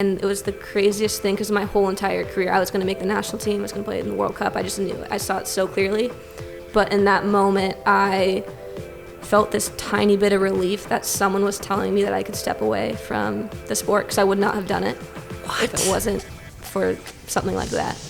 And it was the craziest thing because my whole entire career, I was going to make the national team, I was going to play in the World Cup. I just knew it. I saw it so clearly. But in that moment, I felt this tiny bit of relief that someone was telling me that I could step away from the sport, because I would not have done it if it wasn't for something like that.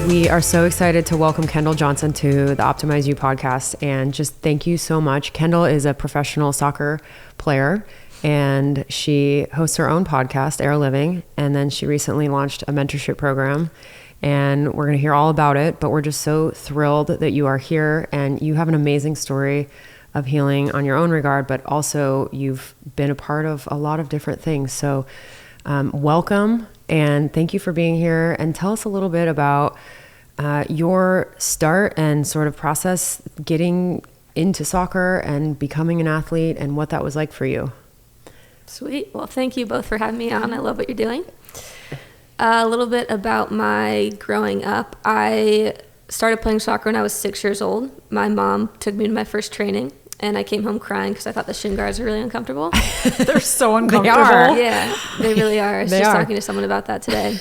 We are so excited to welcome Kendall Johnson to the Optimize You podcast, and just thank you so much. Kendall is a professional soccer player, and she hosts her own podcast, Air Living, and then she recently launched a mentorship program, and we're going to hear all about it. But we're just so thrilled that you are here, and you have an amazing story of healing on your own regard, but also you've been a part of a lot of different things. So welcome, and thank you for being here, and tell us a little bit about your start and sort of process getting into soccer and becoming an athlete, and what that was like for you. Sweet. Well, thank you both for having me on. I love what you're doing. A little bit about my growing up. I started playing soccer when I was 6 years old. My mom took me to my first training, and I came home crying because I thought the shin guards were really uncomfortable. They're so uncomfortable. They are. Yeah, they really are. I was just talking to someone about that today.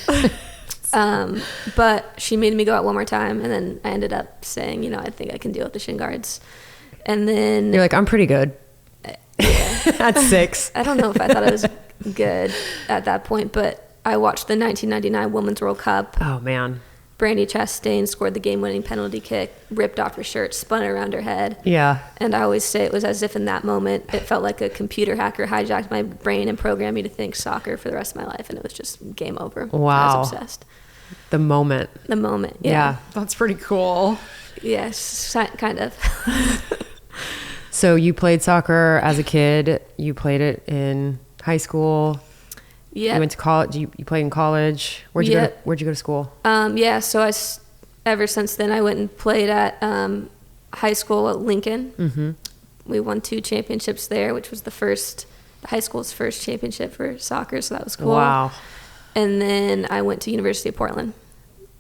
But she made me go out one more time, and then I ended up saying, I think I can deal with the shin guards. And then You're like, I'm pretty good. Yeah. At 6. I don't know if I thought I was good at that point, but I watched the 1999 Women's World Cup. Oh, man. Brandi Chastain scored the game-winning penalty kick, ripped off her shirt, spun it around her head. Yeah. And I always say it was as if in that moment it felt like a computer hacker hijacked my brain and programmed me to think soccer for the rest of my life, and it was just game over. Wow. I was obsessed. The moment. Yeah. That's pretty cool. Yes, kind of. So you played soccer as a kid. You played it in high school. Yeah. You went to college. You played in college. Where'd you go to school? So ever since then I went and played at high school at Lincoln. Mm-hmm. We won 2 championships there, which was the high school's first championship for soccer, so that was cool. Wow. And then I went to University of Portland.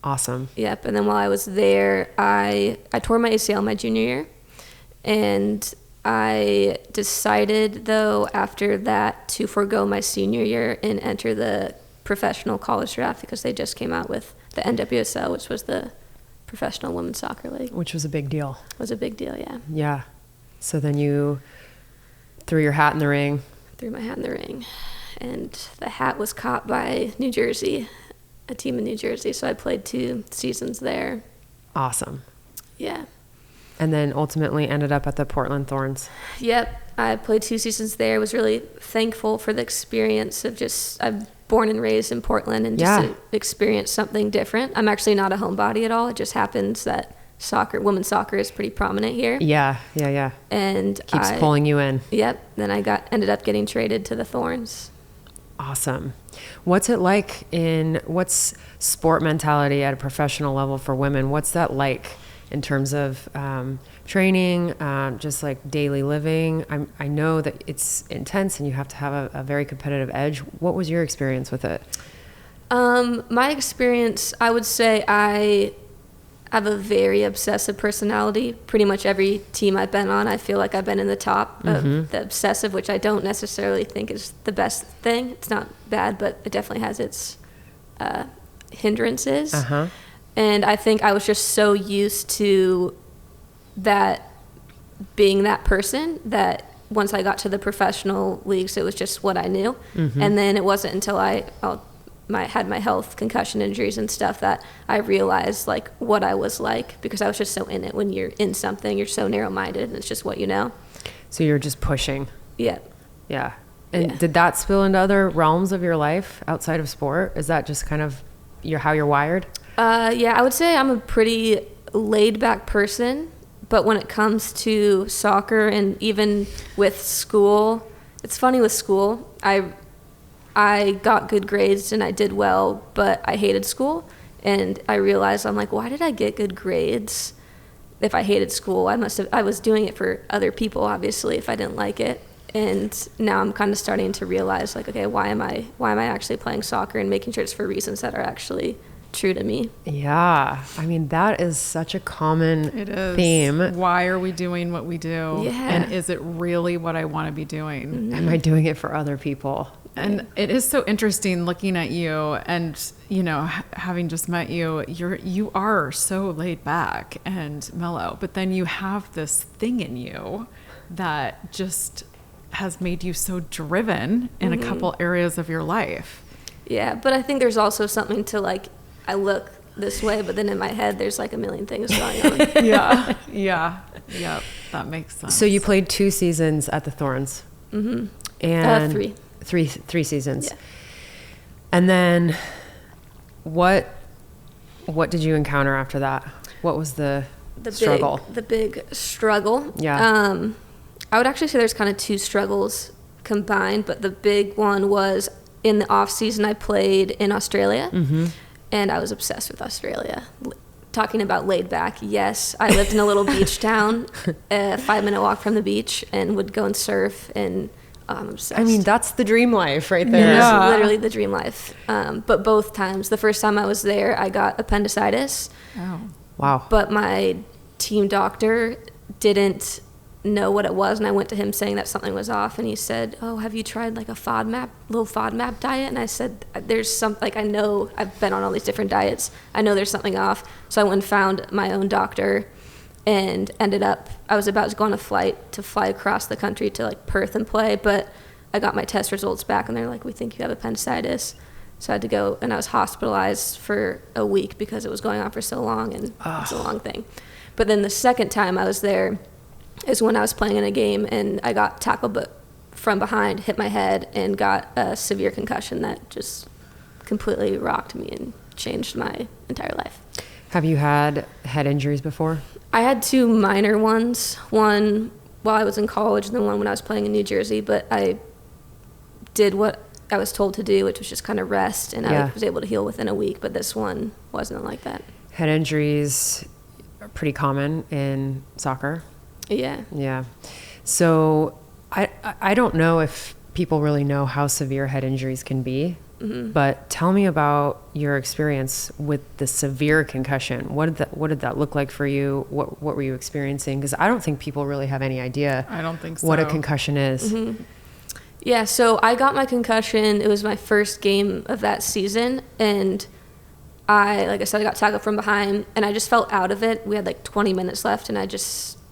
Awesome. Yep. And then while I was there, I tore my ACL my junior year, and I decided, though, after that to forego my senior year and enter the professional college draft, because they just came out with the NWSL, which was the Professional Women's Soccer League. Which was a big deal. It was a big deal, yeah. Yeah. So then you threw your hat in the ring. Threw my hat in the ring. And the hat was caught by New Jersey, a team in New Jersey. So I played 2 seasons there. Awesome. Yeah. And then ultimately ended up at the Portland Thorns. Yep. I played 2 seasons there. Was really thankful for the experience of I'm born and raised in Portland, and just to experience something different. I'm actually not a homebody at all. It just happens that women's soccer is pretty prominent here. Yeah. And keeps pulling you in. Yep. Then I ended up getting traded to the Thorns. Awesome. What's it like what's sport mentality at a professional level for women? What's that like in terms of training, just like daily living? I know that it's intense and you have to have a very competitive edge. What was your experience with it? My experience, I would say I have a very obsessive personality. Pretty much every team I've been on, I feel like I've been in the top of the obsessive, which I don't necessarily think is the best thing. It's not bad, but it definitely has its hindrances. Uh-huh. And I think I was just so used to that, being that person, that once I got to the professional leagues, it was just what I knew. Mm-hmm. And then it wasn't until I had my health, concussion injuries and stuff, that I realized like what I was like, because I was just so in it. When you're in something, you're so narrow-minded, and it's just what you know. So you're just pushing. Yeah. Yeah. And did that spill into other realms of your life outside of sport? Is that just kind of how you're wired? Yeah, I would say I'm a pretty laid-back person, but when it comes to soccer and even with school, it's funny with school. I got good grades and I did well, but I hated school. And I realized, I'm like, why did I get good grades if I hated school? I was doing it for other people, obviously, if I didn't like it. And now I'm kind of starting to realize, like, okay, why am I actually playing soccer, and making sure it's for reasons that are actually true to me. Yeah. I mean, that is such a common theme. Why are we doing what we do? Yeah. And is it really what I want to be doing? Mm-hmm. Am I doing it for other people? And it is so interesting looking at you and, having just met you, you are so laid back and mellow, but then you have this thing in you that just has made you so driven in a couple areas of your life. Yeah, but I think there's also something to, like, I look this way, but then in my head there's like a million things going on. Yeah, that makes sense. So you played 2 seasons at the Thorns. Mm-hmm. And 3 seasons. Yeah. And then what did you encounter after that? What was the struggle? The big struggle. Yeah. I would actually say there's kind of 2 struggles combined, but the big one was in the off season I played in Australia. Mm-hmm. And I was obsessed with Australia. Talking about laid back, yes. I lived in a little beach town, a 5-minute walk from the beach, and would go and surf, and I'm obsessed. I mean, that's the dream life right there. Yeah. Literally the dream life. But both times, the first time I was there, I got appendicitis. Oh. Wow. But my team doctor didn't know what it was, and I went to him saying that something was off, and he said, "Oh, have you tried like a low FODMAP diet?" And I said, "There's some, like, I know I've been on all these different diets. I know there's something off." So I went and found my own doctor, and ended up, I was about to go on a flight to fly across the country to like Perth and play, but I got my test results back, and they're like, "We think you have appendicitis." So I had to go, and I was hospitalized for a week because it was going on for so long, and it's a long thing. But then the second time I was there is when I was playing in a game, and I got tackled from behind, hit my head, and got a severe concussion that just completely rocked me and changed my entire life. Have you had head injuries before? I had 2 minor ones, one while I was in college and then one when I was playing in New Jersey, but I did what I was told to do, which was just kind of rest, and I was able to heal within a week, but this one wasn't like that. Head injuries are pretty common in soccer. Yeah. So I don't know if people really know how severe head injuries can be, but tell me about your experience with the severe concussion. What did that look like for you? What were you experiencing? Because I don't think people really have any idea. I don't think so. What a concussion is. Mm-hmm. Yeah, so I got my concussion. It was my first game of that season, and like I said, I got tackled from behind, and I just felt out of it. We had like 20 minutes left, and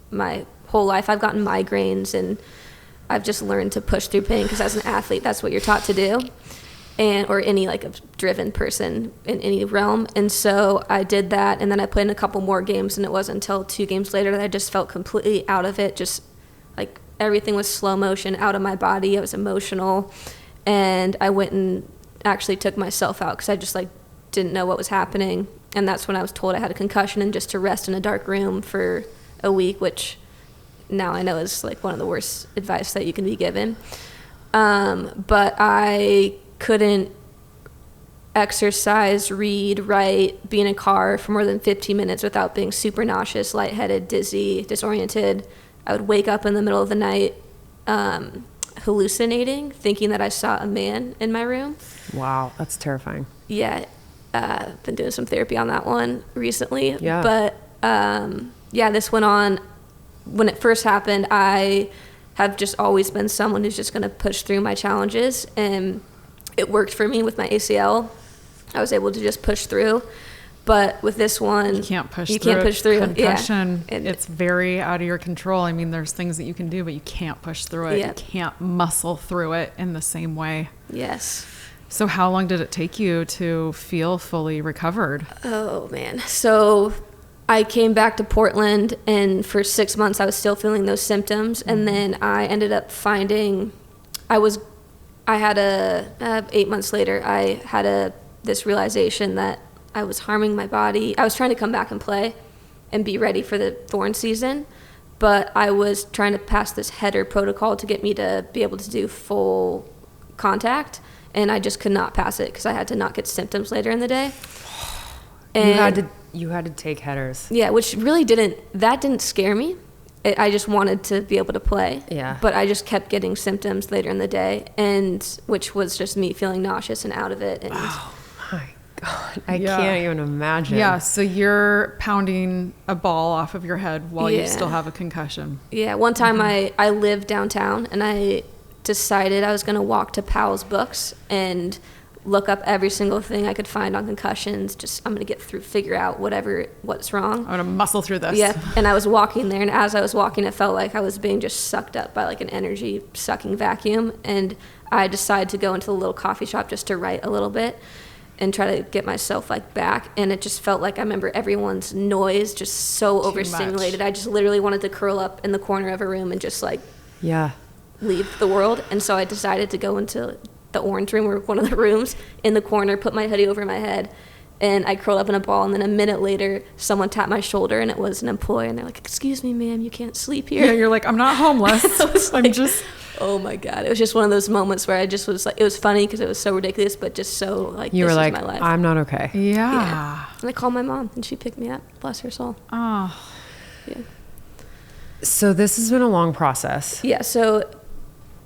my whole life I've gotten migraines, and I've just learned to push through pain, because as an athlete, that's what you're taught to do, or any like a driven person in any realm. And so I did that, and then I played in a couple more games, and it wasn't until 2 games later that I just felt completely out of it. Just like everything was slow motion, out of my body. I was emotional, and I went and actually took myself out because I just like didn't know what was happening. And that's when I was told I had a concussion, and just to rest in a dark room for a week, which now I know is like one of the worst advice that you can be given. But I couldn't exercise, read, write, be in a car for more than 15 minutes without being super nauseous, lightheaded, dizzy, disoriented. I would wake up in the middle of the night hallucinating, thinking that I saw a man in my room. Wow, that's terrifying. Yeah, been doing some therapy on that one recently. Yeah. But this went on. When it first happened, I have just always been someone who's just going to push through my challenges, and it worked for me with my ACL. I was able to just push through. But with this one, you can't push through. Concussion, yeah. It's very out of your control. I mean, there's things that you can do, but you can't push through it. Yeah. You can't muscle through it in the same way. Yes. So how long did it take you to feel fully recovered? Oh, man. So I came back to Portland, and for 6 months I was still feeling those symptoms. And then I ended up finding, 8 months later, I had this realization that I was harming my body. I was trying to come back and play and be ready for the Thorn season, but I was trying to pass this header protocol to get me to be able to do full contact, and I just could not pass it because I had to not get symptoms later in the day. And you had to take headers. Yeah, which really didn't scare me. I just wanted to be able to play. Yeah. But I just kept getting symptoms later in the day, and which was just me feeling nauseous and out of it. And Oh my God. I can't even imagine. Yeah. So you're pounding a ball off of your head while you Yeah. still have a concussion. yeah, one time I lived downtown, and I decided I was going to walk to Powell's Books and look up every single thing I could find on concussions. Just, I'm going to figure out what's wrong. I'm going to muscle through this. Yep. And I was walking there, and as I was walking, it felt like I was being just sucked up by like an energy sucking vacuum. And I decided to go into the little coffee shop just to write a little bit and try to get myself like back. And it just felt like I remember everyone's noise just so overstimulated. I just literally wanted to curl up in the corner of a room and just like Yeah. leave the world. And so I decided to go into the orange room, or one of the rooms in the corner, put my hoodie over my head, and I curled up in a ball. And then a minute later, someone tapped my shoulder, and it was an employee, and they're like, "Excuse me, ma'am, you can't sleep here." Yeah, you're like, I'm not homeless. I'm like, just. Oh my God. It was just one of those moments where I just was like, it was funny because it was so ridiculous, but just so like, You this were like, is my life. I'm not okay. Yeah. And I called my mom, and she picked me up. Bless her soul. Oh. Yeah. So this has been a long process. Yeah, so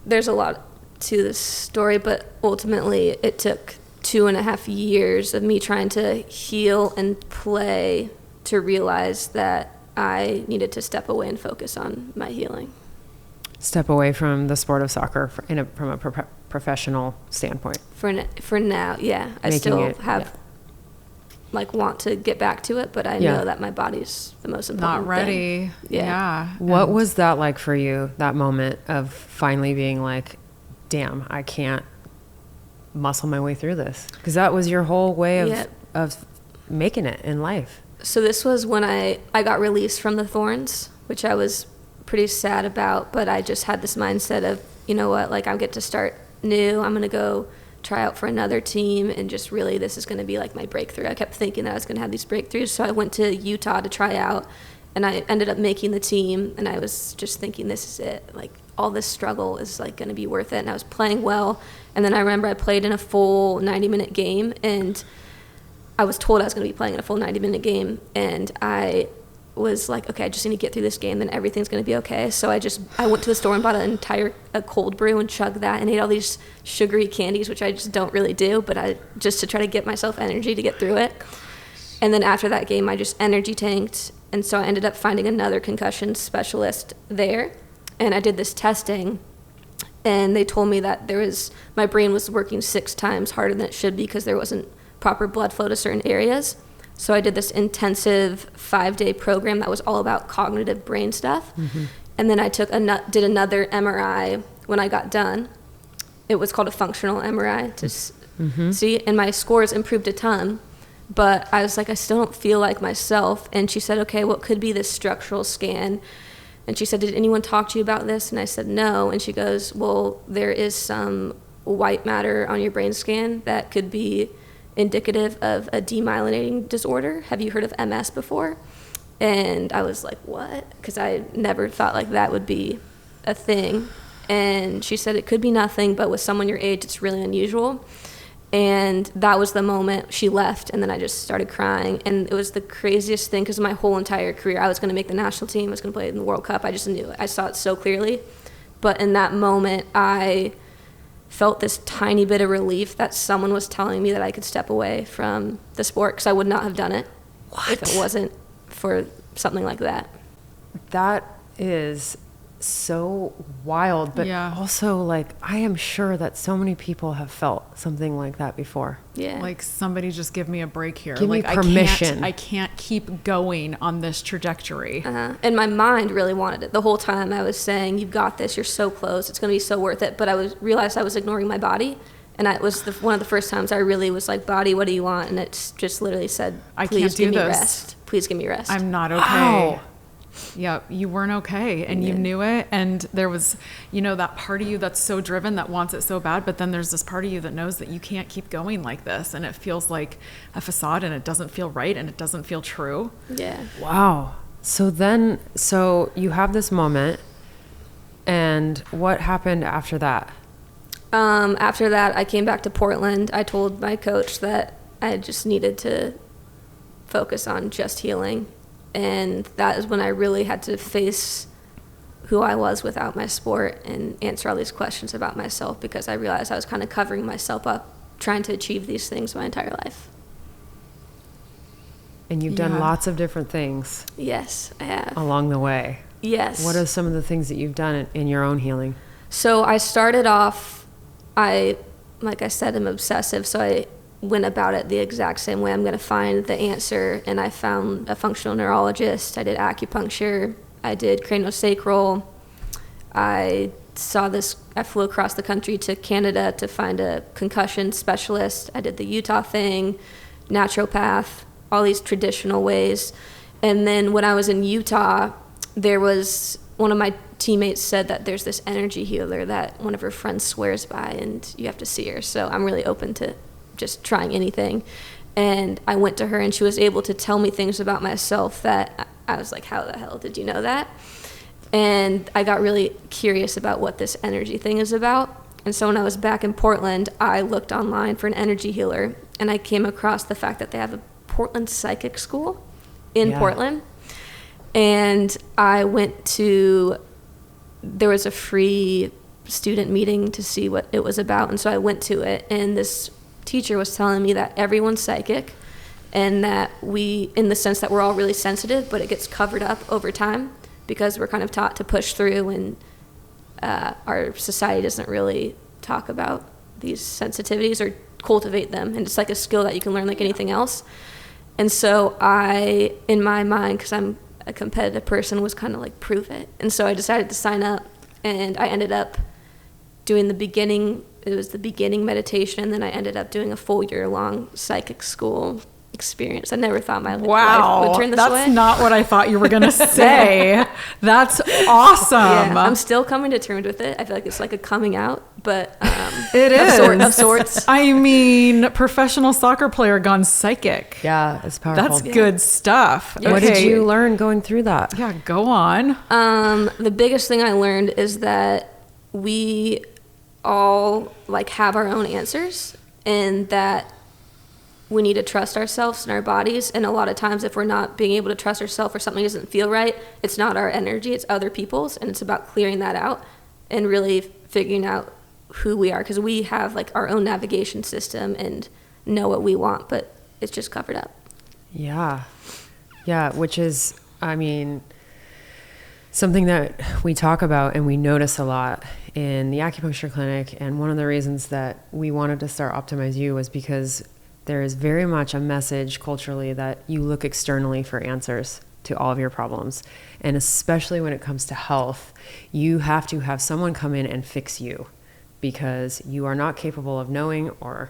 there's a lot to this story, but ultimately it took 2.5 years of me trying to heal and play to realize that I needed to step away and focus on my healing. Step away from the sport of soccer from a professional standpoint. For now, yeah. I Making still it- have, yeah. like, want to get back to it, but I Yeah. know that my body's the most important Not ready. thing. Yeah. What And was that like for you, that moment of finally being like, damn, I can't muscle my way through this? Because that was your whole way of making it in life. So this was when I got released from the Thorns, which I was pretty sad about, but I just had this mindset of, you know what, like, I get to start new. I'm going to go try out for another team, and just really this is going to be like my breakthrough. I kept thinking that I was going to have these breakthroughs, so I went to Utah to try out, and I ended up making the team, and I was just thinking, this is it. Like, all this struggle is like going to be worth it, and I was playing well. And then I remember I played in a full 90-minute game, and I was told I was going to be playing in a full 90-minute game, and I was like, okay, I just need to get through this game, then everything's going to be okay. So I went to the store and bought a cold brew and chugged that, and ate all these sugary candies, which I just don't really do, but just to try to get myself energy to get through it. And then after that game, I just energy tanked, and so I ended up finding another concussion specialist there, and I did this testing, and they told me that my brain was working 6 times harder than it should because there wasn't proper blood flow to certain areas. So I did this intensive 5-day program that was all about cognitive brain stuff. Mm-hmm. And then I did another MRI when I got done. It was called a functional MRI to see, and my scores improved a ton. But I was like, I still don't feel like myself. And she said, okay, what could be this structural scan? And she said, did anyone talk to you about this? And I said, no. And she goes, well, there is some white matter on your brain scan that could be indicative of a demyelinating disorder. Have you heard of MS before? And I was like, what? Because I never thought like that would be a thing. And she said it could be nothing, but with someone your age, it's really unusual. And that was the moment she left, and then I just started crying. And it was the craziest thing because my whole entire career, I was going to make the national team, I was going to play in the World Cup. I just knew it. I saw it so clearly. But in that moment, I felt this tiny bit of relief that someone was telling me that I could step away from the sport, because I would not have done it if it wasn't for something like that. That is so wild, but also, like, I am sure that so many people have felt something like that before. Yeah. Like, somebody just give me a break here. Give me like, permission. I can't keep going on this trajectory. And my mind really wanted it. The whole time I was saying, you've got this, you're so close, it's going to be so worth it. But I realized I was ignoring my body. And it was one of the first times I really was like, body, what do you want? And it just literally said, please give me rest. Please give me rest. I'm not okay. Wow. Yep, you weren't okay, and you knew it, and there was, that part of you that's so driven that wants it so bad, but then there's this part of you that knows that you can't keep going like this, and it feels like a facade, and it doesn't feel right, and it doesn't feel true. Yeah. Wow. So you have this moment, and what happened after that? After that, I came back to Portland. I told my coach that I just needed to focus on just healing. And that is when I really had to face who I was without my sport and answer all these questions about myself, because I realized I was kind of covering myself up trying to achieve these things my entire life. And you've done lots of different things. Yes, I have. Along the way. Yes. What are some of the things that you've done in your own healing? So I started off, like I said, I'm obsessive, so I went about it the exact same way. I'm going to find the answer, and I found a functional neurologist. I did acupuncture. I did craniosacral. I flew across the country to Canada to find a concussion specialist. I did the Utah thing, naturopath, all these traditional ways. And then when I was in Utah, there was one of my teammates said that there's this energy healer that one of her friends swears by, and you have to see her. So I'm really open to just trying anything. And I went to her, and she was able to tell me things about myself that I was like, how the hell did you know that? And I got really curious about what this energy thing is about. And so when I was back in Portland, I looked online for an energy healer, and I came across the fact that they have a Portland psychic school in Portland. And I there was a free student meeting to see what it was about. And so I went to it, and this teacher was telling me that everyone's psychic, and that in the sense that we're all really sensitive, but it gets covered up over time because we're kind of taught to push through, and our society doesn't really talk about these sensitivities or cultivate them. And it's like a skill that you can learn like anything else. And so I, in my mind, because I'm a competitive person, was kind of like, prove it. And so I decided to sign up, and I ended up doing the beginning meditation, and then I ended up doing a full year-long psychic school experience. I never thought my life would turn this way. That's not what I thought you were going to say. That's awesome. Yeah, I'm still coming to terms with it. I feel like it's like a coming out, but it is of sorts. I mean, professional soccer player gone psychic. Yeah, it's powerful. That's good stuff. What did you learn going through that? Yeah, go on. The biggest thing I learned is that we all like have our own answers, and that we need to trust ourselves and our bodies. And a lot of times, if we're not being able to trust ourselves or something doesn't feel right, it's not our energy, it's other people's. And it's about clearing that out and really figuring out who we are, because we have like our own navigation system and know what we want, but it's just covered up. Yeah, which is, I mean, something that we talk about and we notice a lot in the acupuncture clinic. And one of the reasons that we wanted to start Optimize You was because there is very much a message culturally that you look externally for answers to all of your problems. And especially when it comes to health, you have to have someone come in and fix you, because you are not capable of knowing or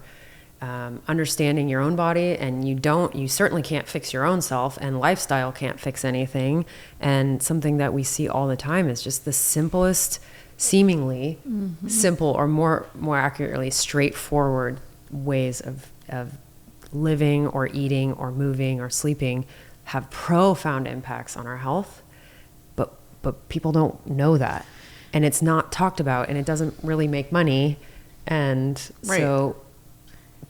understanding your own body, and you certainly can't fix your own self, and lifestyle can't fix anything. And something that we see all the time is just the simplest, seemingly simple, or more accurately straightforward ways of living or eating or moving or sleeping have profound impacts on our health, but people don't know that, and it's not talked about, and it doesn't really make money, and so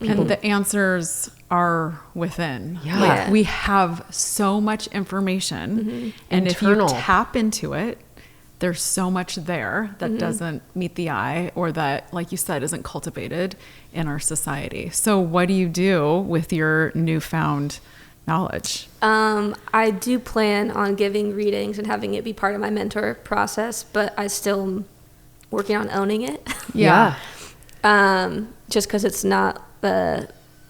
and the answers are within. Yeah. Like, we have so much information, and internal. If you tap into it, there's so much there that doesn't meet the eye, or that, like you said, isn't cultivated in our society. So what do you do with your newfound knowledge? I do plan on giving readings and having it be part of my mentor process, but I still am working on owning it. Yeah. Just because it's not the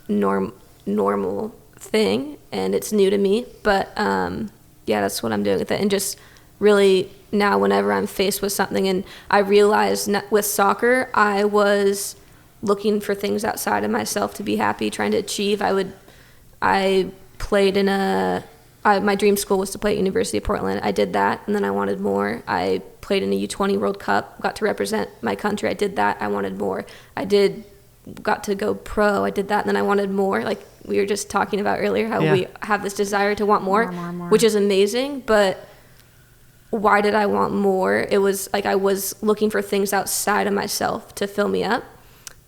normal thing, and it's new to me. But that's what I'm doing with it. And just really now, whenever I'm faced with something, and I realized with soccer, I was looking for things outside of myself to be happy, trying to achieve. I played in my dream school was to play at University of Portland. I did that, and then I wanted more. I played in a U20 World Cup, got to represent my country. I did that. I wanted more. Got to go pro. I did that, and then I wanted more. Like we were just talking about earlier, how we have this desire to want more, which is amazing, but why did I want more? It was like I was looking for things outside of myself to fill me up.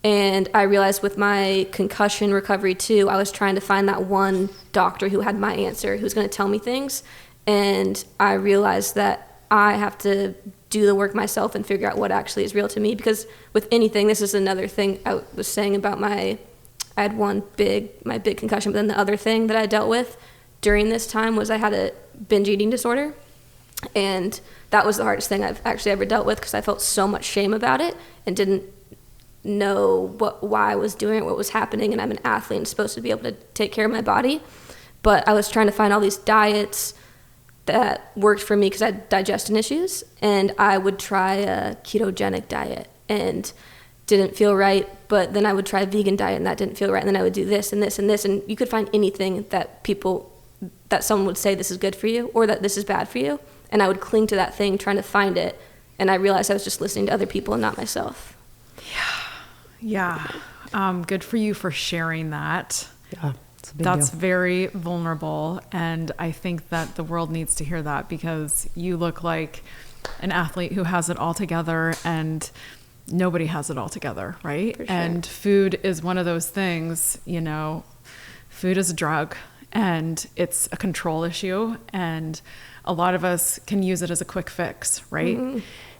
And I realized with my concussion recovery too, I was trying to find that one doctor who had my answer, who's going to tell me things. And I realized that I have to do the work myself and figure out what actually is real to me. Because with anything, this is another thing I was saying about I had my big concussion, but then the other thing that I dealt with during this time was I had a binge eating disorder. And that was the hardest thing I've actually ever dealt with, because I felt so much shame about it and didn't know why I was doing it, what was happening. And I'm an athlete and supposed to be able to take care of my body. But I was trying to find all these diets that worked for me because I had digestion issues. And I would try a ketogenic diet and didn't feel right. But then I would try a vegan diet and that didn't feel right. And then I would do this and this and this. And you could find anything that someone would say this is good for you or that this is bad for you. And I would cling to that thing, trying to find it. And I realized I was just listening to other people and not myself. Yeah. Good for you for sharing that. Yeah. That's very vulnerable. And I think that the world needs to hear that, because you look like an athlete who has it all together, and nobody has it all together, right? For sure. And food is one of those things, food is a drug and it's a control issue. And a lot of us can use it as a quick fix, right? Mm-hmm.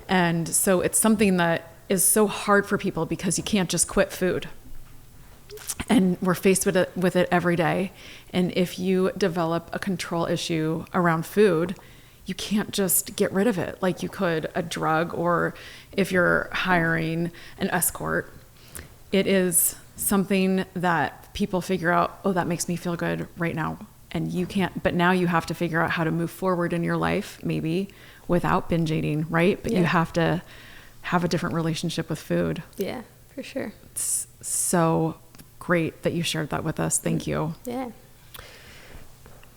And so it's something that is so hard for people because you can't just quit food. And we're faced with it every day. And if you develop a control issue around food, you can't just get rid of it like you could a drug, or if you're hiring an escort. It is something that people figure out, oh, that makes me feel good right now. And you can't, but now you have to figure out how to move forward in your life, maybe without binge eating, right? But you have to have a different relationship with food. Yeah, for sure. It's so great that you shared that with us. Thank you. Yeah.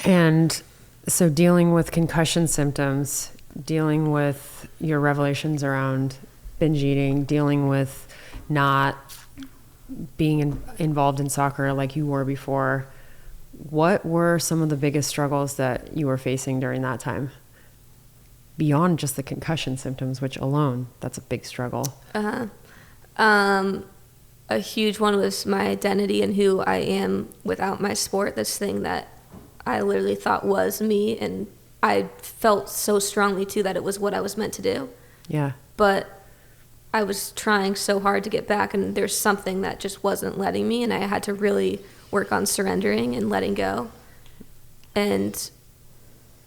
And so dealing with concussion symptoms, dealing with your revelations around binge eating, dealing with not being involved in soccer like you were before, what were some of the biggest struggles that you were facing during that time? Beyond just the concussion symptoms, which alone, that's a big struggle. A huge one was my identity and who I am without my sport, this thing that I literally thought was me, and I felt so strongly too that it was what I was meant to do. Yeah. But I was trying so hard to get back, and there's something that just wasn't letting me, and I had to really work on surrendering and letting go. And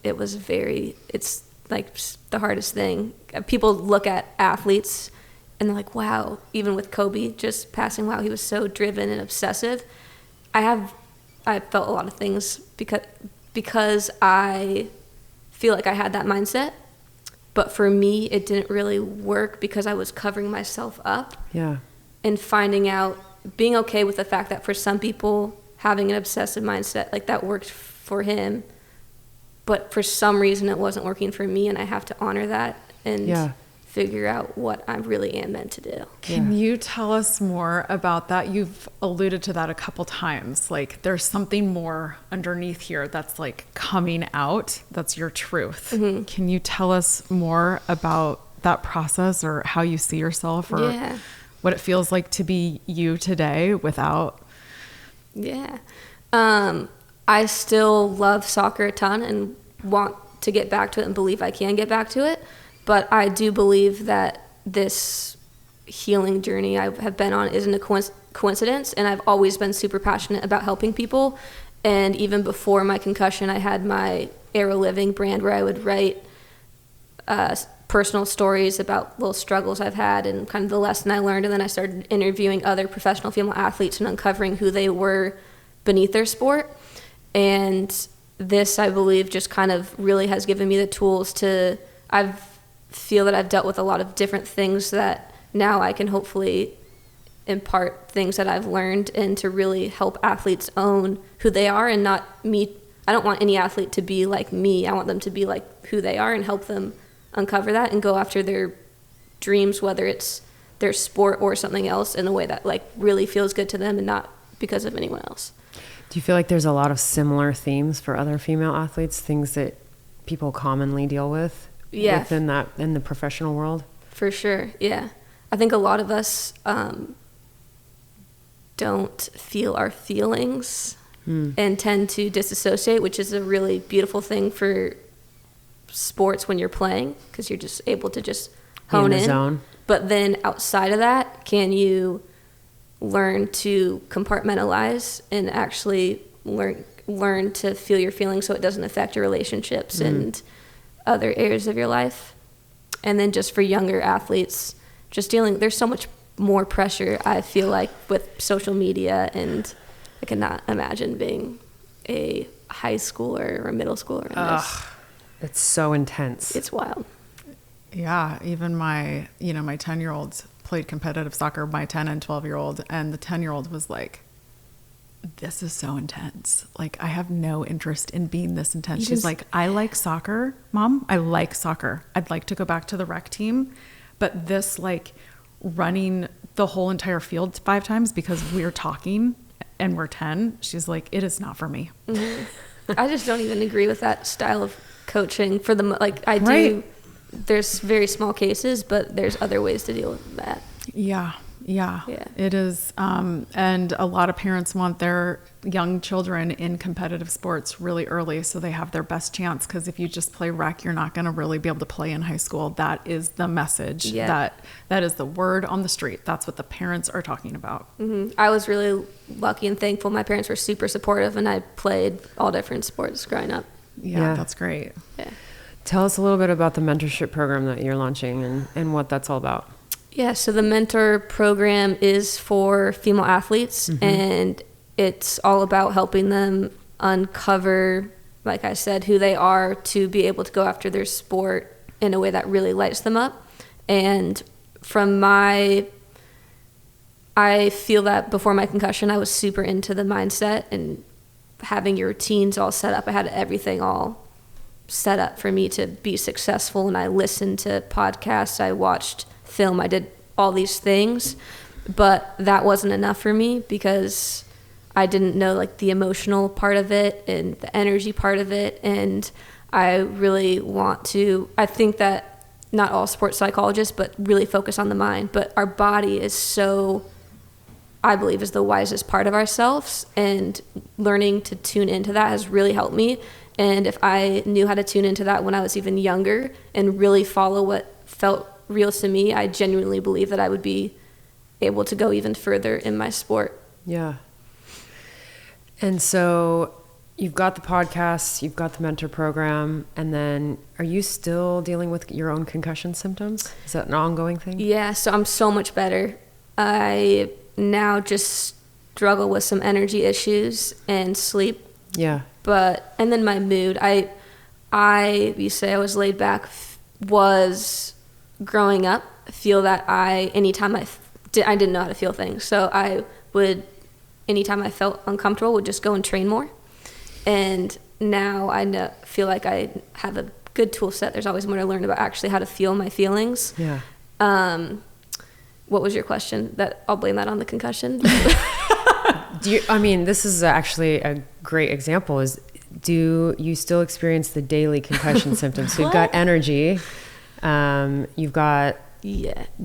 it's like the hardest thing. People look at athletes and they're like, wow, even with Kobe just passing, wow, he was so driven and obsessive. I felt a lot of things because I feel like I had that mindset. But for me, it didn't really work because I was covering myself up. Yeah. And being okay with the fact that for some people, having an obsessive mindset, like that worked for him. But for some reason, it wasn't working for me, and I have to honor that and figure out what I really am meant to do. Can you tell us more about that? You've alluded to that a couple times. Like there's something more underneath here that's like coming out. That's your truth. Mm-hmm. Can you tell us more about that process, or how you see yourself, or what it feels like to be you today without? Yeah. I still love soccer a ton and want to get back to it and believe I can get back to it. But I do believe that this healing journey I have been on isn't a coincidence, and I've always been super passionate about helping people. And even before my concussion, I had my Aero Living brand where I would write personal stories about little struggles I've had and kind of the lesson I learned. And then I started interviewing other professional female athletes and uncovering who they were beneath their sport. And this, I believe, just kind of really has given me the tools I feel that I've dealt with a lot of different things that now I can hopefully impart things that I've learned and to really help athletes own who they are and not me. I don't want any athlete to be like me. I want them to be like who they are and help them uncover that and go after their dreams, whether it's their sport or something else, in a way that like really feels good to them and not because of anyone else. Do you feel like there's a lot of similar themes for other female athletes, things that people commonly deal with within that, in the professional world? For sure, yeah. I think a lot of us don't feel our feelings and tend to disassociate, which is a really beautiful thing for sports when you're playing because you're just able to just hone in the zone. But then outside of that, can you learn to compartmentalize and actually learn to feel your feelings so it doesn't affect your relationships and other areas of your life? And then just for younger athletes, just there's so much more pressure, I feel like, with social media, and I cannot imagine being a high schooler or a middle schooler in this. It's so intense. It's wild. Yeah, even my 10-year-old played competitive soccer, my 10 and 12-year-old, and the 10-year-old was like, this is so intense. Like, I have no interest in being this intense. She's like, I like soccer, Mom. I like soccer. I'd like to go back to the rec team. But this, like, running the whole entire field 5 times because we're talking and we're 10, she's like, it is not for me. I just don't even agree with that style of coaching for the, like, I do. There's very small cases, but there's other ways to deal with that. Yeah. It is. And a lot of parents want their young children in competitive sports really early so they have their best chance. Because if you just play rec, you're not going to really be able to play in high school. That is the message. Yeah. That is the word on the street. That's what the parents are talking about. Mm-hmm. I was really lucky and thankful. My parents were super supportive, and I played all different sports growing up. Yeah. That's great. Yeah. Tell us a little bit about the mentorship program that you're launching and what that's all about. Yeah, so the mentor program is for female athletes, and it's all about helping them uncover, like I said, who they are to be able to go after their sport in a way that really lights them up. And I feel that before my concussion, I was super into the mindset and having your routines all set up. I had everything all set up for me to be successful, and I listened to podcasts, I watched film, I did all these things, but that wasn't enough for me because I didn't know, like, the emotional part of it and the energy part of it. And I really I think that not all sports psychologists, but really focus on the mind, but our body is so, I believe, is the wisest part of ourselves, and learning to tune into that has really helped me. And if I knew how to tune into that when I was even younger and really follow what felt real to me, I genuinely believe that I would be able to go even further in my sport. Yeah. And so you've got the podcast, you've got the mentor program, and then are you still dealing with your own concussion symptoms? Is that an ongoing thing? Yeah, so I'm so much better. I now just struggle with some energy issues and sleep. Yeah. And then my mood, you say I was laid back, was growing up, feel that anytime I didn't know how to feel things. So I would, anytime I felt uncomfortable, would just go and train more. And now I feel like I have a good tool set. There's always more to learn about actually how to feel my feelings. Yeah. What was your question? I'll blame that on the concussion. This is actually a great example. Do you still experience the daily concussion symptoms? So you've got energy, you've got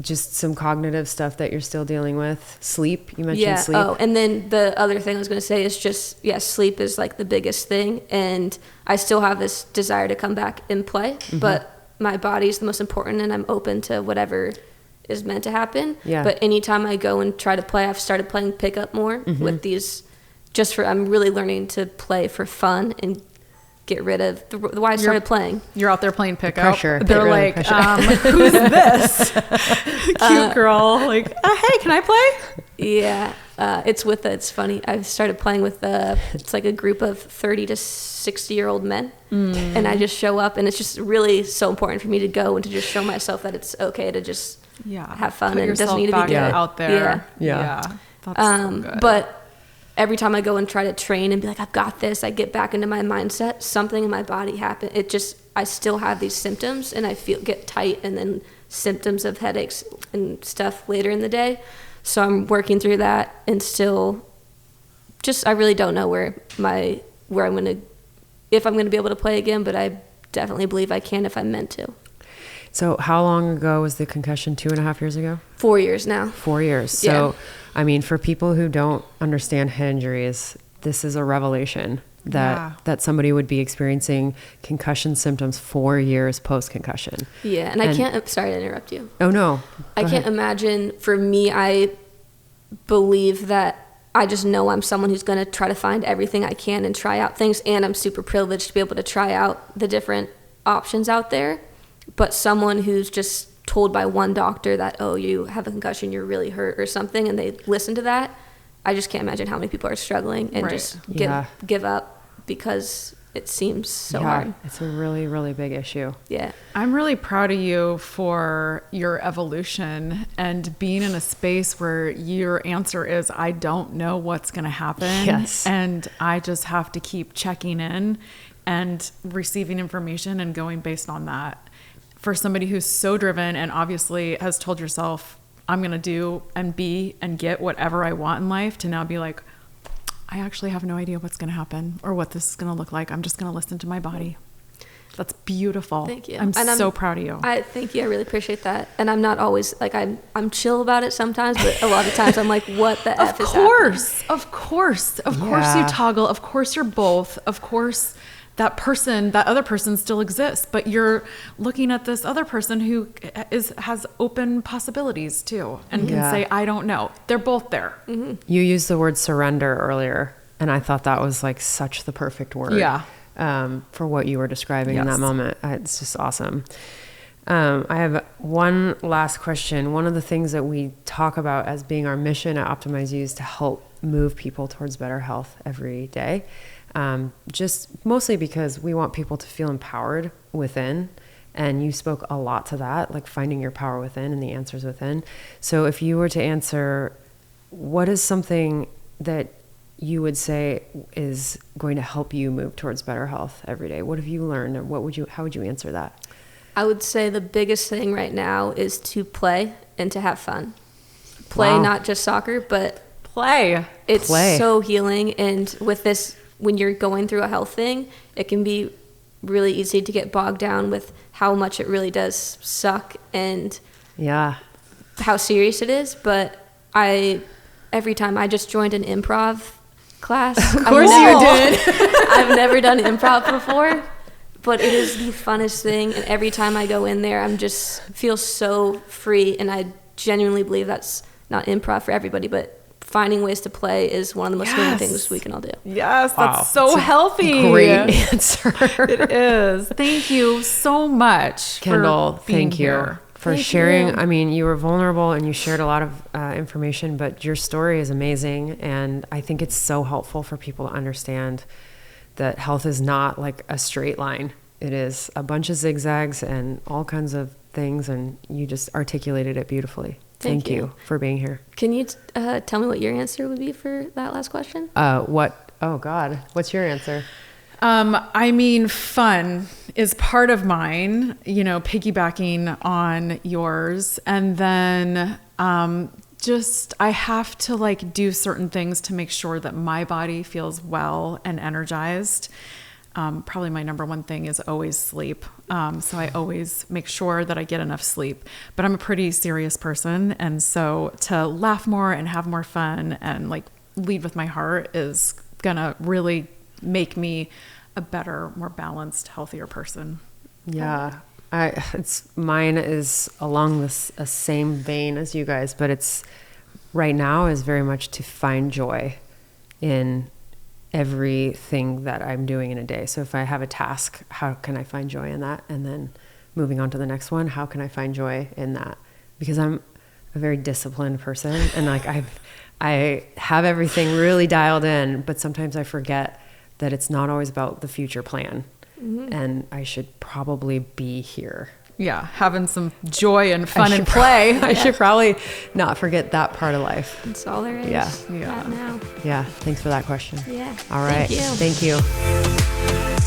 just some cognitive stuff that you're still dealing with. Sleep, you mentioned sleep. Oh, and then the other thing I was going to say is just, sleep is like the biggest thing. And I still have this desire to come back and play, but my body's the most important, and I'm open to whatever is meant to happen. Yeah. But anytime I go and try to play, I've started playing pickup more with these, I'm really learning to play for fun and get rid of why I started playing. You're out there playing pickup. Pressure. They're like, who's this cute girl? Like, hey, can I play? Yeah. It's funny. I've started playing with it's like a group of 30 to 60-year-old men. And I just show up, and it's just really so important for me to go and to just show myself that it's okay to just have fun. Put and it doesn't need to be good out there. Yeah. That's so good. But every time I go and try to train and be like, I've got this, I get back into my mindset, something in my body happens. I still have these symptoms, and I get tight, and then symptoms of headaches and stuff later in the day. So I'm working through that, and still I really don't know if I'm going to be able to play again, but I definitely believe I can if I'm meant to. So how long ago was the concussion? 2.5 years ago? 4 years now. 4 years. So, for people who don't understand head injuries, this is a revelation. that somebody would be experiencing concussion symptoms 4 years post-concussion. Yeah, and I can't, sorry to interrupt you. Oh, no. I can't imagine, for me, I believe that I just know I'm someone who's going to try to find everything I can and try out things, and I'm super privileged to be able to try out the different options out there. But someone who's just told by one doctor that, oh, you have a concussion, you're really hurt or something, and they listen to that, I just can't imagine how many people are struggling and just give up because it seems so hard. It's a really, really big issue. Yeah. I'm really proud of you for your evolution and being in a space where your answer is, I don't know what's going to happen. Yes. And I just have to keep checking in and receiving information and going based on that. For somebody who's so driven and obviously has told yourself, I'm going to do and be and get whatever I want in life, to now be like, I actually have no idea what's going to happen or what this is going to look like. I'm just going to listen to my body. That's beautiful. Thank you. I'm so proud of you. Thank you. I really appreciate that. And I'm not always like, I'm chill about it sometimes, but a lot of times I'm like, what the F is happening? Of course you toggle. Of course you're both. Of course that other person still exists, but you're looking at this other person who has open possibilities too, and can say, I don't know. They're both there. Mm-hmm. You used the word surrender earlier, and I thought that was like such the perfect word for what you were describing in that moment. It's just awesome. I have one last question. One of the things that we talk about as being our mission at Optimize You is to help move people towards better health every day. Just mostly because we want people to feel empowered within, and you spoke a lot to that, like finding your power within and the answers within. So if you were to answer, what is something that you would say is going to help you move towards better health every day? What have you learned, or how would you answer that? I would say the biggest thing right now is to play and to have fun. Play, not just soccer, but play. It's so healing. And with this, when you're going through a health thing, it can be really easy to get bogged down with how much it really does suck and how serious it is. But every time I just joined an improv class. Of course you did. I've never done improv before, but it is the funnest thing. And every time I go in there, I'm just feel so free. And I genuinely believe that's not improv for everybody, but finding ways to play is one of the most healing things we can all do. Yes, that's so healthy. Great answer. It is. Thank you so much, Kendall. For being thank you here. for sharing. I mean, you were vulnerable and you shared a lot of information, but your story is amazing, and I think it's so helpful for people to understand that health is not like a straight line. It is a bunch of zigzags and all kinds of things, and you just articulated it beautifully. Thank you for being here. Can you tell me what your answer would be for that last question? Oh God, what's your answer? I mean, fun is part of mine, piggybacking on yours. And then, I have to do certain things to make sure that my body feels well and energized. Probably my number one thing is always sleep. So I always make sure that I get enough sleep, but I'm a pretty serious person. And so to laugh more and have more fun and lead with my heart is gonna really make me a better, more balanced, healthier person. Yeah. Mine is along this same vein as you guys, but it's right now is very much to find joy in everything that I'm doing in a day. So if I have a task, how can I find joy in that? And then moving on to the next one, how can I find joy in that? Because I'm a very disciplined person, and I have everything really dialed in, but sometimes I forget that it's not always about the future plan. Mm-hmm. And I should probably be here. Yeah, having some joy and fun and play. I should probably not forget that part of life. That's all there is. Yeah. Right now. Yeah. Thanks for that question. Yeah. All right. Thank you. Thank you.